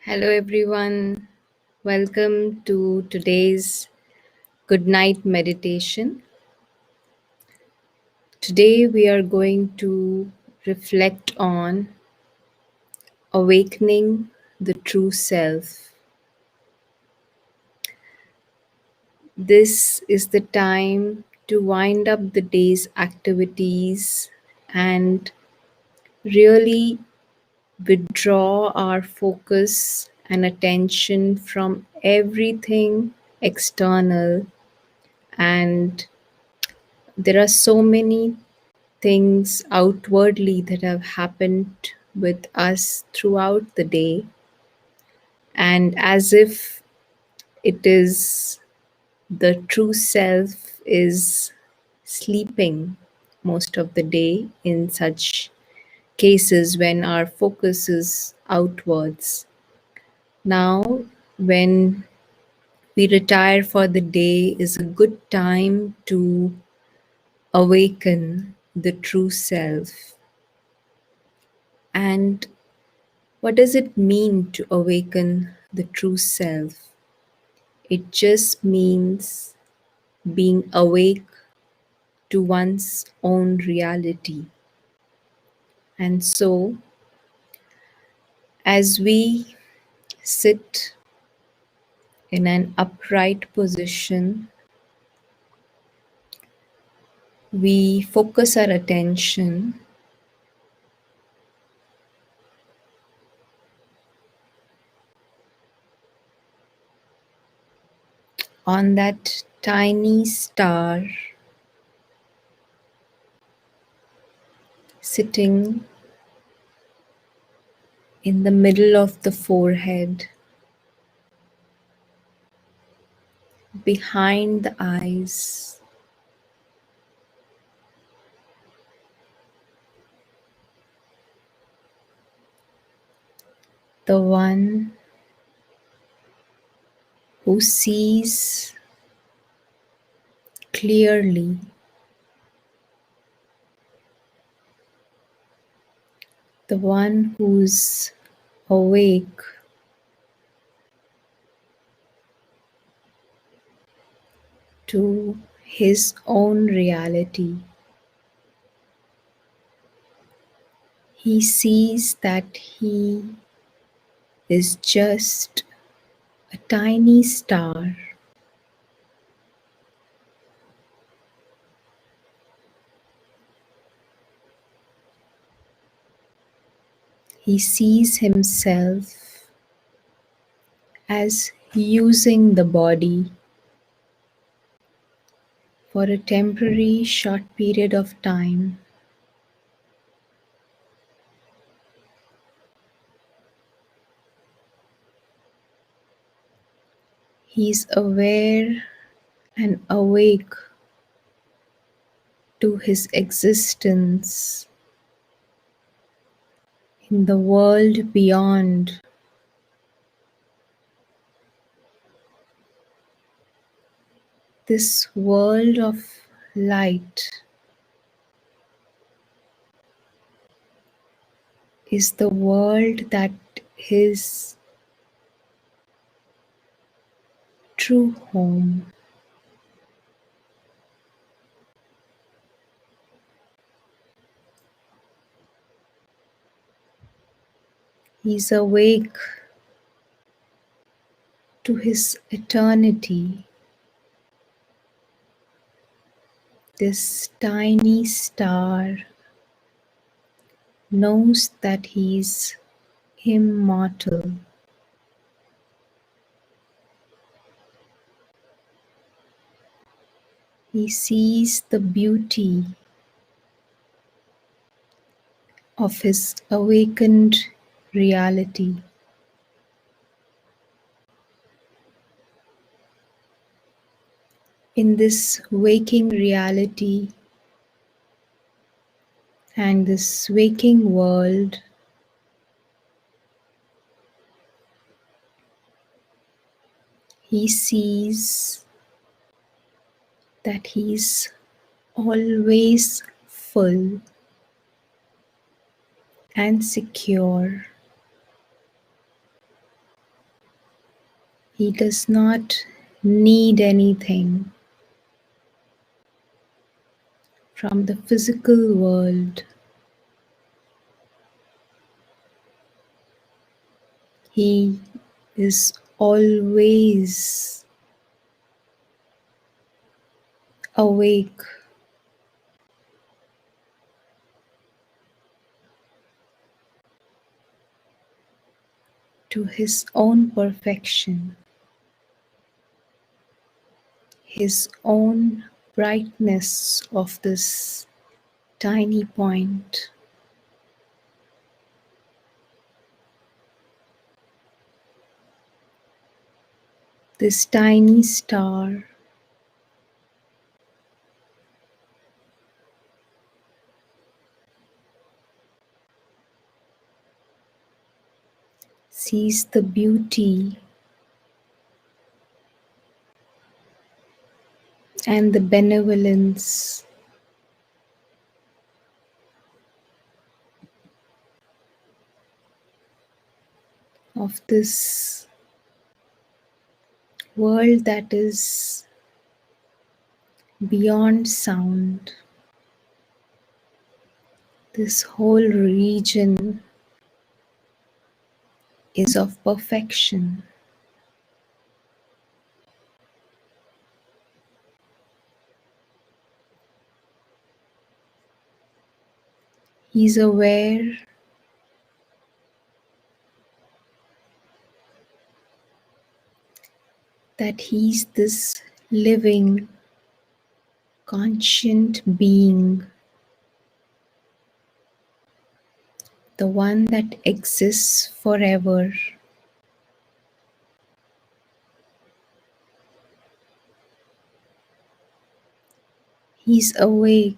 Hello, everyone. Welcome to today's good night meditation. Today, we are going to reflect on awakening the true self. This is the time to wind up the day's activities and really withdraw our focus and attention from everything external. And there are so many things outwardly that have happened with us throughout the day, and as if it is the true self is sleeping most of the day in such cases when our focus is outwards. Now, when we retire for the day, is a good time to awaken the true self. And what does it mean to awaken the true self? It just means being awake to one's own reality. And so, as we sit in an upright position, we focus our attention on that tiny star sitting in the middle of the forehead, behind the eyes. The one who sees clearly, the one who's awake to his own reality. He sees that he is just a tiny star. He sees himself as using the body for a temporary short period of time. He's aware and awake to his existence in the world beyond. This world of light is the world that his true home. He's awake to his eternity. This tiny star knows that he's immortal. He sees the beauty of his awakened reality. In this waking reality and this waking world, he sees that he's always full and secure. He does not need anything from the physical world. He is always awake to his own perfection, his own brightness of this tiny point, this tiny star sees the beauty and the benevolence of this world that is beyond sound. This whole region is of perfection. He's aware that he's this living, conscient being, the one that exists forever. He's awake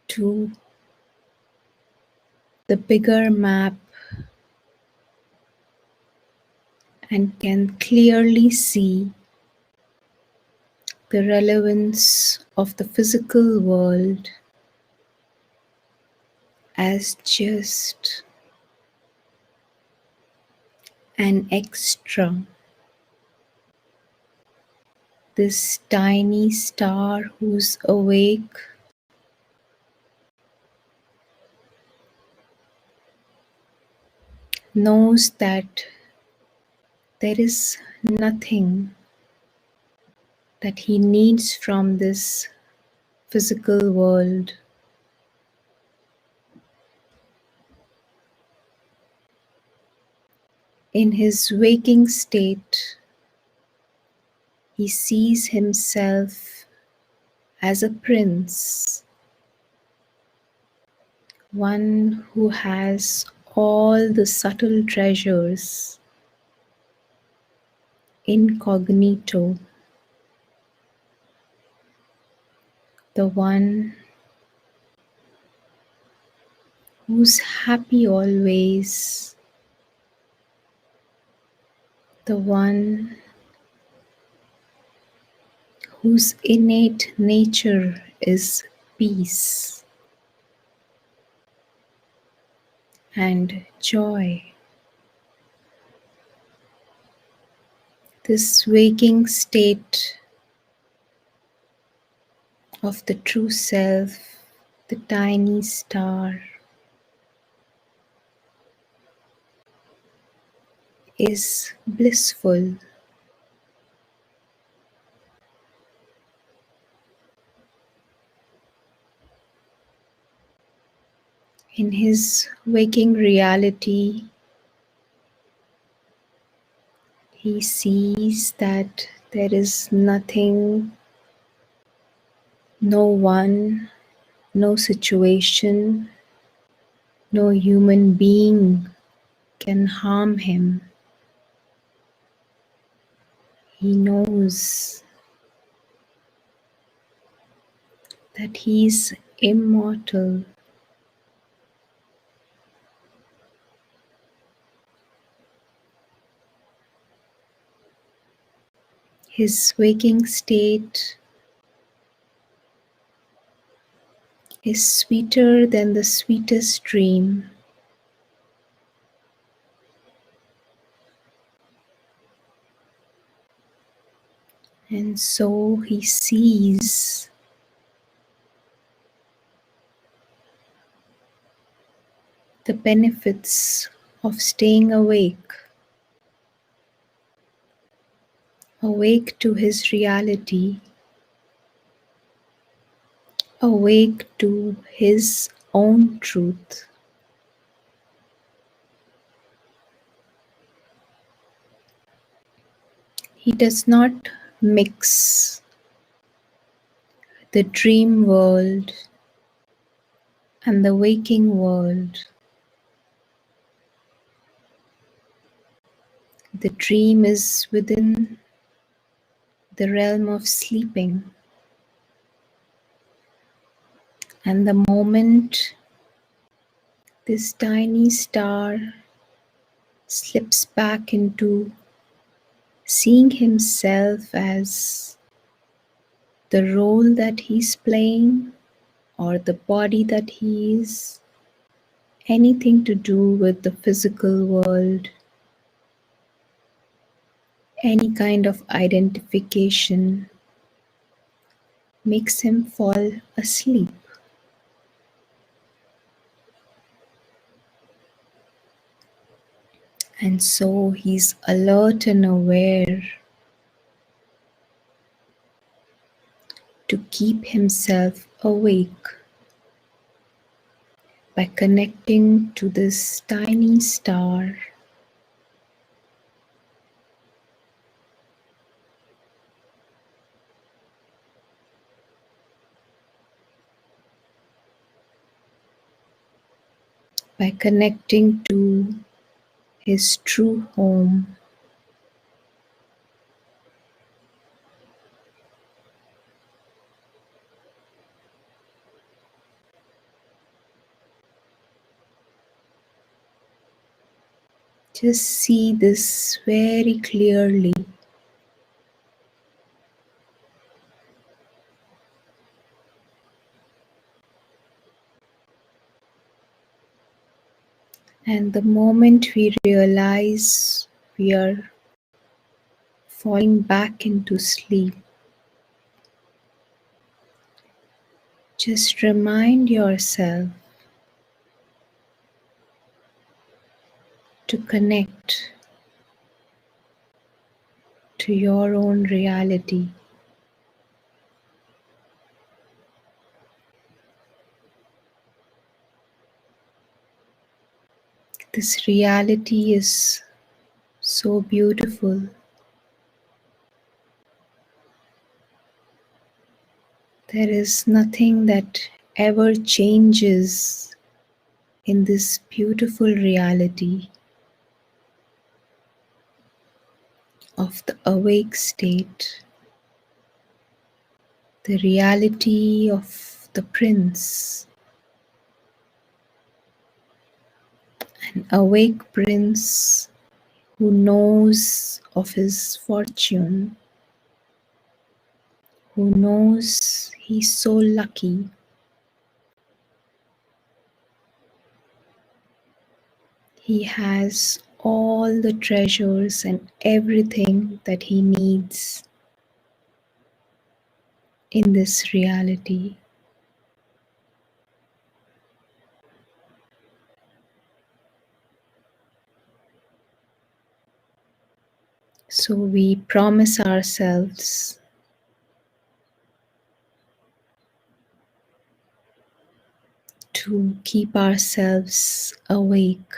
to the bigger map and can clearly see the relevance of the physical world as just an extra. This tiny star who's awake knows that there is nothing that he needs from this physical world. In his waking state, he sees himself as a prince, one who has all the subtle treasures incognito, the one who's happy always, the one whose innate nature is peace and joy. This waking state of the true self, the tiny star, is blissful. In his waking reality, he sees that there is nothing, no one, no situation, no human being can harm him. He knows that he is immortal. His waking state is sweeter than the sweetest dream. And so he sees the benefits of staying awake, awake to his reality, awake to his own truth. He does not mix the dream world and the waking world. The dream is within the realm of sleeping, and the moment this tiny star slips back into seeing himself as the role that he's playing or the body that he is, anything to do with the physical world, any kind of identification makes him fall asleep. And so he's alert and aware to keep himself awake by connecting to this tiny star, by connecting to his true home. Just see this very clearly. And the moment we realize we are falling back into sleep, just remind yourself to connect to your own reality. This reality is so beautiful. There is nothing that ever changes in this beautiful reality of the awake state, the reality of the prince, an awake prince who knows of his fortune, who knows he's so lucky. He has all the treasures and everything that he needs in this reality. So we promise ourselves to keep ourselves awake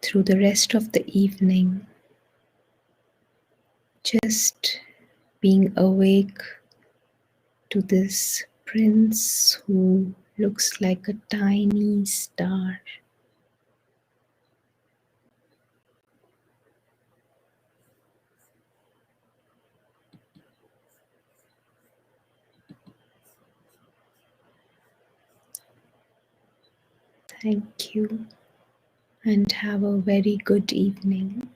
through the rest of the evening, just being awake to this prince who looks like a tiny star. Thank you and have a very good evening.